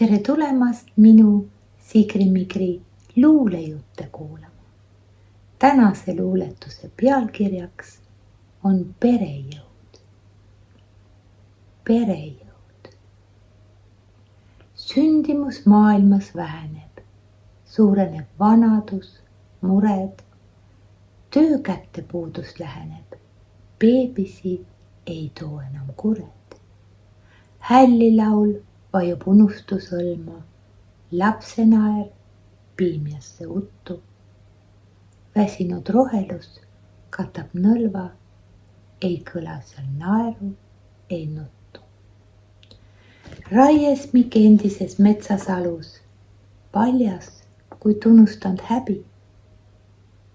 tere tulemast minu Sigri-Migri luulejutte kuulama. Tänase luuletuse pealkirjaks on perejõud. Perejõud. Sündimus maailmas väheneb, suureneb vanadus, mured, töökäte puudus läheneb, beebisi ei too enam kured. Hällilaul vajub unustusõlma, lapsenaer piimjasse uttu. Väsinud rohelus katab nõlva, ei kõla seal naeru, ei nuttu. Raiesmik endises metsasalus, paljas, kui tunnustanud häbi.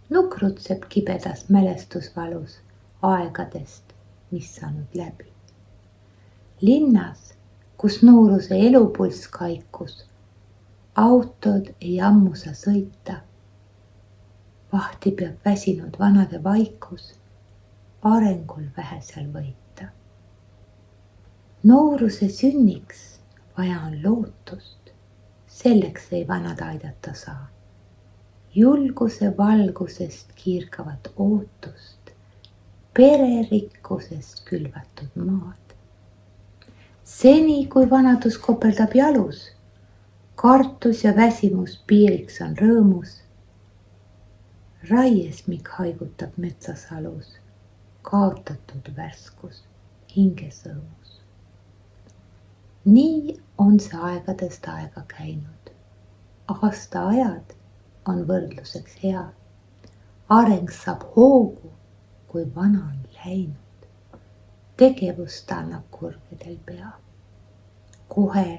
Nukrutseb kibedas mälestusvalus aegadest, mis saanud läbi. Linnas, kus nooruse elupulss kaikus, autod ei ammusa sõita. Vahti peab väsinud vanade vaikus, arengul vähe seal võita. Nooruse sünniks vaja on lootust, selleks ei vanad aidata saa. Julguse valgusest kiirgavat ootust, pererikkusest külvatud maad. Seni, kui vanadus kopeldab jalus, kartus ja väsimus piiriks on rõõmus. Raiesmik haigutab metsasalus, kaotatud värskus hingesõõmus. Nii on see aegadest aega käinud. Aastaajad on võrdluseks hea. Areng saab hoogu, kui vana on läinud. Tegevust annab kurgedel pea. Kohe,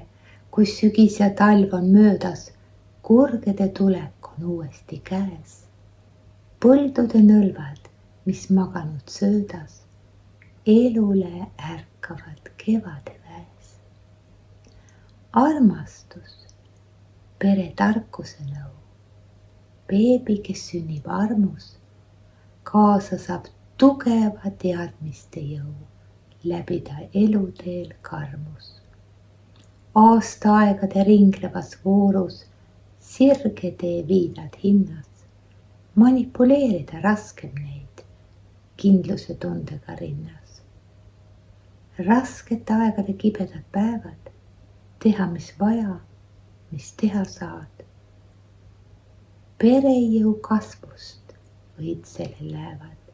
kui sügis ja talv on möödas, kurgede tulek on uuesti käes. Põldude nõlvad, mis maganud söödas, elule ärkavad kevade väes. Armastus, pere tarkuse nõu, beebi, kes sünnib armus, kaasa saab tugeva teadmiste jõu, läbida eluteel karmus. Aastaaegade ringlevas voorus sirge tee viidad hinnas, manipuleerida raskem neid, kindluse tundega rinnas. Raskete aegade kibedad päevad, teha mis vaja, mis teha saad. Perejõu kasvust õitsele lähevad,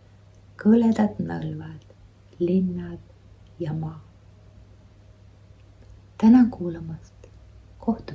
kõledad nõlvad, linnad ja maa. Tänan kuulamast, kohtumiseni.